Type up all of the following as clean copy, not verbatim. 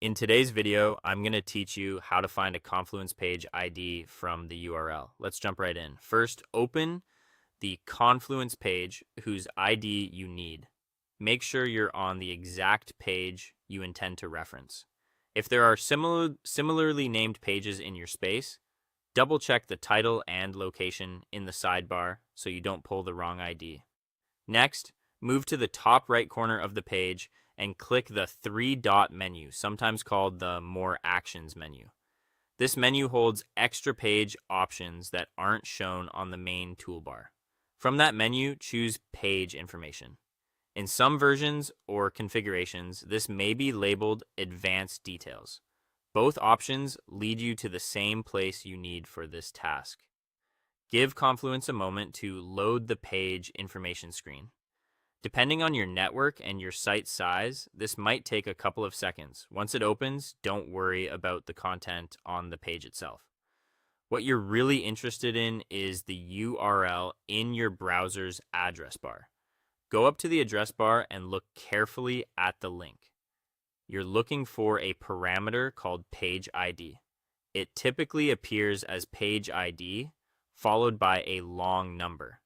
In today's video, I'm going to teach you how to find a Confluence page ID from the URL. Let's jump right in. First, open the Confluence page whose ID you need. Make sure you're on the exact page you intend to reference. If there are similarly named pages in your space, double check the title and location in the sidebar so you don't pull the wrong ID. Next, move to the top right corner of the page and click the three-dot menu, sometimes called the More Actions menu. This menu holds extra page options that aren't shown on the main toolbar. From that menu, choose Page Information. In some versions or configurations, this may be labeled Advanced Details. Both options lead you to the same place you need for this task. Give Confluence a moment to load the page information screen. Depending on your network and your site size, this might take a couple of seconds. Once it opens, don't worry about the content on the page itself. What you're really interested in is the URL in your browser's address bar. Go up to the address bar and look carefully at the link. You're looking for a parameter called page ID. It typically appears as page ID followed by a long number.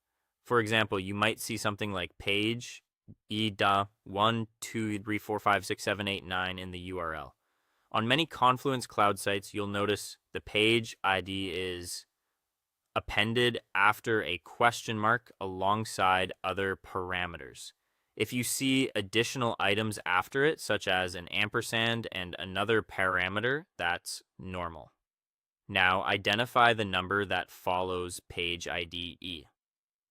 For example, you might see something like page ida 1, 2, 3, 4, 5, 6, 7, 8, 9 in the URL. On many Confluence cloud sites, you'll notice the page ID is appended after a question mark alongside other parameters. If you see additional items after it, such as an ampersand and another parameter, that's normal. Now identify the number that follows page ID E.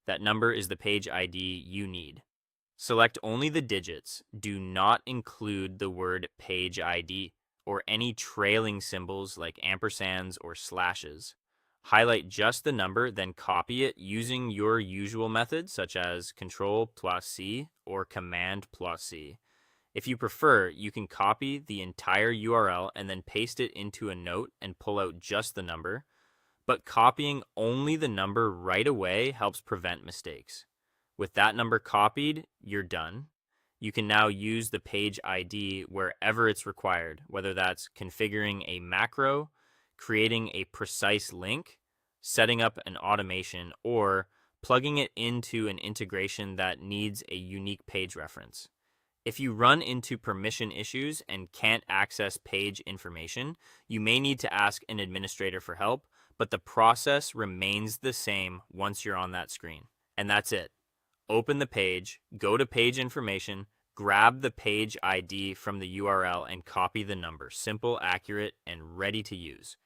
That number is the page ID you need. Select only the digits. Do not include the word page ID or any trailing symbols like ampersands or slashes. Highlight just the number, then copy it using your usual methods such as Ctrl+C or Command+C. If you prefer, you can copy the entire URL and then paste it into a note and pull out just the number. But copying only the number right away helps prevent mistakes. With that number copied, you're done. You can now use the page ID wherever it's required, whether that's configuring a macro, creating a precise link, setting up an automation, or plugging it into an integration that needs a unique page reference. If you run into permission issues and can't access page information, you may need to ask an administrator for help, but the process remains the same once you're on that screen. And that's it. Open the page, go to page information, grab the page ID from the URL, and copy the number. Simple, accurate, and ready to use.